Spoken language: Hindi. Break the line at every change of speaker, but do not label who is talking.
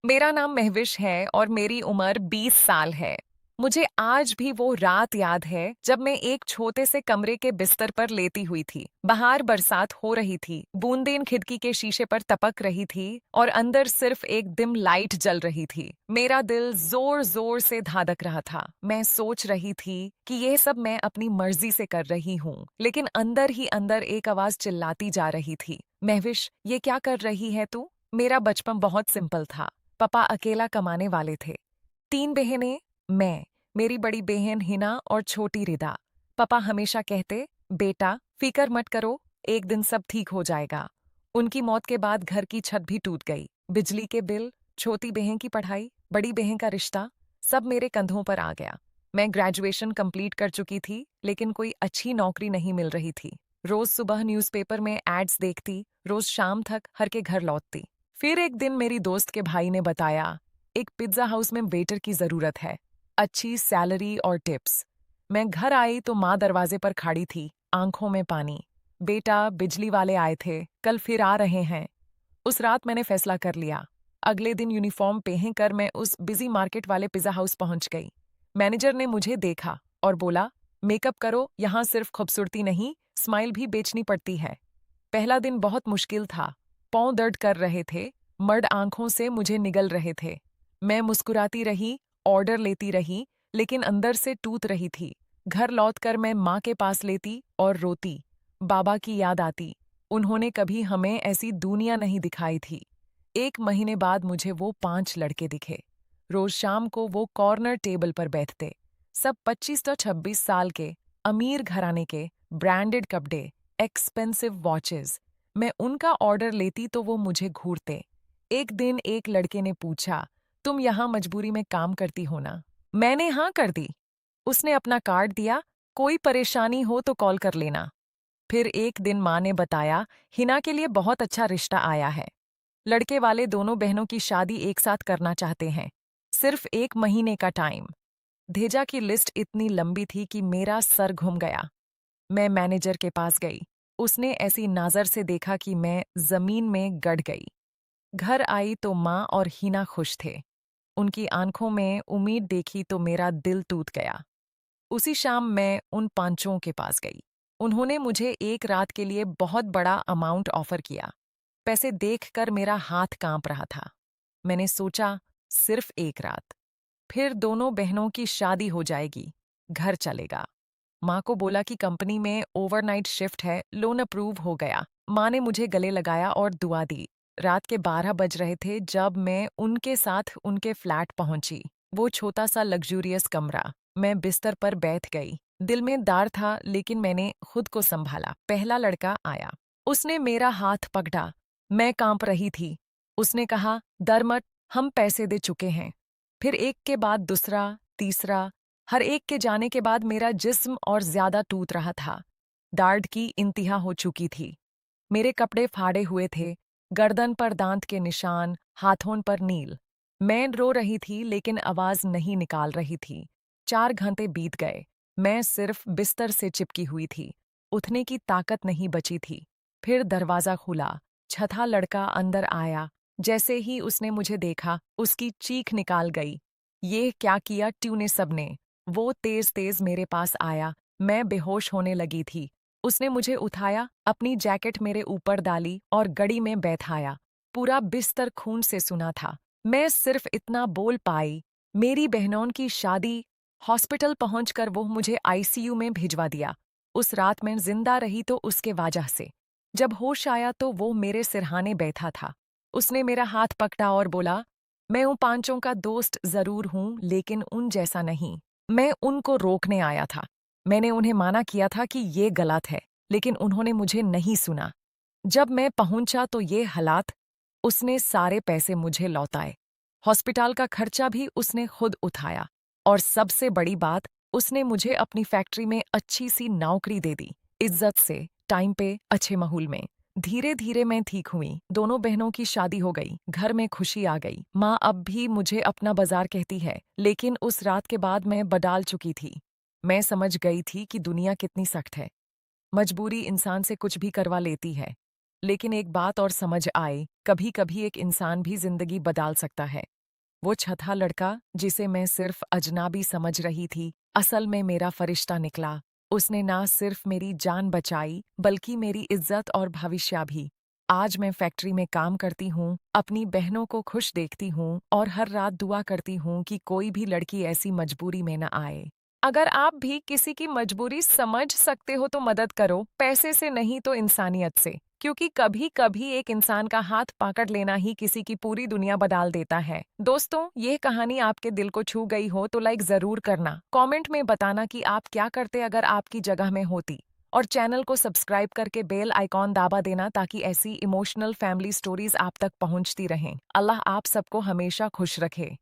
मेरा नाम महविश है और मेरी उम्र 20 साल है। मुझे आज भी वो रात याद है जब मैं एक छोटे से कमरे के बिस्तर पर लेटी हुई थी। बाहर बरसात हो रही थी, बूंदें खिड़की के शीशे पर टपक रही थी और अंदर सिर्फ एक डिम लाइट जल रही थी। मेरा दिल जोर जोर से धड़क रहा था। मैं सोच रही थी कि ये सब मैं अपनी मर्जी से कर रही हूँ, लेकिन अंदर ही अंदर एक आवाज चिल्लाती जा रही थी, महविश, ये क्या कर रही है तू? मेरा बचपन बहुत सिंपल था। पापा अकेला कमाने वाले थे। 3 बहनें, मैं, मेरी बड़ी बहन हिना और छोटी रिदा। पापा हमेशा कहते, बेटा फिकर मत करो, एक दिन सब ठीक हो जाएगा। उनकी मौत के बाद घर की छत भी टूट गई। बिजली के बिल, छोटी बहन की पढ़ाई, बड़ी बहन का रिश्ता, सब मेरे कंधों पर आ गया। मैं ग्रेजुएशन कंप्लीट कर चुकी थी, लेकिन कोई अच्छी नौकरी नहीं मिल रही थी। रोज सुबह न्यूज़पेपर में एड्स देखती, रोज शाम तक हर के घर लौटती। फिर एक दिन मेरी दोस्त के भाई ने बताया, एक पिज्जा हाउस में वेटर की जरूरत है, अच्छी सैलरी और टिप्स। मैं घर आई तो माँ दरवाजे पर खड़ी थी, आंखों में पानी। बेटा बिजली वाले आए थे, कल फिर आ रहे हैं। उस रात मैंने फैसला कर लिया। अगले दिन यूनिफॉर्म पहन कर मैं उस बिजी मार्केट वाले पिज्जा हाउस पहुंच गई। मैनेजर ने मुझे देखा और बोला, मेकअप करो, यहाँ सिर्फ खूबसूरती नहीं, स्माइल भी बेचनी पड़ती है। पहला दिन बहुत मुश्किल था। पाँव दर्द कर रहे थे, मर्द आंखों से मुझे निगल रहे थे। मैं मुस्कुराती रही, ऑर्डर लेती रही, लेकिन अंदर से टूट रही थी। घर लौटकर मैं माँ के पास लेती और रोती। बाबा की याद आती, उन्होंने कभी हमें ऐसी दुनिया नहीं दिखाई थी। 1 महीने बाद मुझे वो 5 लड़के दिखे। रोज शाम को वो कॉर्नर टेबल पर बैठते, सब 25 तो 26 साल के, अमीर घराने के, ब्रांडेड कपड़े, एक्सपेंसिव वॉचेस। मैं उनका ऑर्डर लेती तो वो मुझे घूरते। एक दिन एक लड़के ने पूछा, तुम यहाँ मजबूरी में काम करती हो ना? मैंने हाँ कर दी। उसने अपना कार्ड दिया, कोई परेशानी हो तो कॉल कर लेना। फिर एक दिन माँ ने बताया, हिना के लिए बहुत अच्छा रिश्ता आया है। लड़के वाले दोनों बहनों की शादी एक साथ करना चाहते हैं। सिर्फ 1 महीने का टाइम। भेजा की लिस्ट इतनी लंबी थी कि मेरा सर घूम गया। मैं मैनेजर के पास गई। उसने ऐसी नज़र से देखा कि मैं जमीन में गड़ गई। घर आई तो माँ और हिना खुश थे। उनकी आंखों में उम्मीद देखी तो मेरा दिल टूट गया। उसी शाम मैं उन पांचों के पास गई। उन्होंने मुझे एक रात के लिए बहुत बड़ा अमाउंट ऑफर किया। पैसे देखकर मेरा हाथ कांप रहा था। मैंने सोचा, सिर्फ एक रात, फिर दोनों बहनों की शादी हो जाएगी, घर चलेगा। माँ को बोला कि कंपनी में ओवरनाइट शिफ्ट है, लोन अप्रूव हो गया। माँ ने मुझे गले लगाया और दुआ दी। रात के 12 बज रहे थे जब मैं उनके साथ उनके फ्लैट पहुंची। वो छोटा सा लग्जूरियस कमरा। मैं बिस्तर पर बैठ गई। दिल में डर था, लेकिन मैंने खुद को संभाला। पहला लड़का आया। उसने मेरा हाथ पकड़ा। मैं कांप रही थी। उसने कहा, डर मत, हम पैसे दे चुके हैं। फिर एक के बाद दूसरा, तीसरा। हर एक के जाने के बाद मेरा जिस्म और ज्यादा टूट रहा था। दर्द की इंतहा हो चुकी थी। मेरे कपड़े फाड़े हुए थे, गर्दन पर दांत के निशान, हाथों पर नील। मैं रो रही थी, लेकिन आवाज नहीं निकाल रही थी। 4 घंटे बीत गए। मैं सिर्फ बिस्तर से चिपकी हुई थी। उठने की ताकत नहीं बची थी। फिर दरवाजा खुला। छठा लड़का अंदर आया। जैसे ही उसने मुझे देखा, उसकी चीख निकाल गई। ये क्या किया तूने सबने? वो तेज तेज मेरे पास आया। मैं बेहोश होने लगी थी। उसने मुझे उठाया, अपनी जैकेट मेरे ऊपर डाली और गड़ी में बैठाया। पूरा बिस्तर खून से सुना था। मैं सिर्फ इतना बोल पाई, मेरी बहनों की शादी। हॉस्पिटल पहुंचकर वो मुझे आईसीयू में भिजवा दिया। उस रात मैं जिंदा रही तो उसके वजह से। जब होश आया तो वो मेरे सिरहाने बैठा था। उसने मेरा हाथ पकड़ा और बोला, मैं उन पांचों का दोस्त जरूर हूं, लेकिन उन जैसा नहीं। मैं उनको रोकने आया था। मैंने उन्हें माना किया था कि ये गलत है, लेकिन उन्होंने मुझे नहीं सुना। जब मैं पहुंचा तो ये हालात। उसने सारे पैसे मुझे लौटाए। हॉस्पिटल का खर्चा भी उसने खुद उठाया। और सबसे बड़ी बात, उसने मुझे अपनी फैक्ट्री में अच्छी सी नौकरी दे दी, इज्जत से, टाइम पे, अच्छे माहौल में। धीरे धीरे मैं ठीक हुई। दोनों बहनों की शादी हो गई, घर में खुशी आ गई। माँ अब भी मुझे अपना बाजार कहती है, लेकिन उस रात के बाद मैं बदल चुकी थी। मैं समझ गई थी कि दुनिया कितनी सख्त है। मजबूरी इंसान से कुछ भी करवा लेती है। लेकिन एक बात और समझ आई, कभी कभी एक इंसान भी जिंदगी बदल सकता है। वो छठा लड़का, जिसे मैं सिर्फ अजनबी समझ रही थी, असल में मेरा फरिश्ता निकला। उसने ना सिर्फ मेरी जान बचाई, बल्कि मेरी इज्जत और भविष्य भी। आज मैं फैक्ट्री में काम करती हूँ, अपनी बहनों को खुश देखती हूँ और हर रात दुआ करती हूँ कि कोई भी लड़की ऐसी मजबूरी में न आए। अगर आप भी किसी की मजबूरी समझ सकते हो तो मदद करो, पैसे से नहीं तो इंसानियत से। क्योंकि कभी-कभी एक इंसान का हाथ पकड़ लेना ही किसी की पूरी दुनिया बदल देता है। दोस्तों, ये कहानी आपके दिल को छू गई हो तो लाइक ज़रूर करना। कमेंट में बताना कि आप क्या करते अगर आपकी जगह में होती। और चैनल को सब्सक्राइब करके बेल आइकॉन दाबा देना ताकि ऐसी इमोशनल फैमिली स्टोरीज आप तक पहुंचती रहें। अल्लाह आप सबको हमेशा खुश रखे।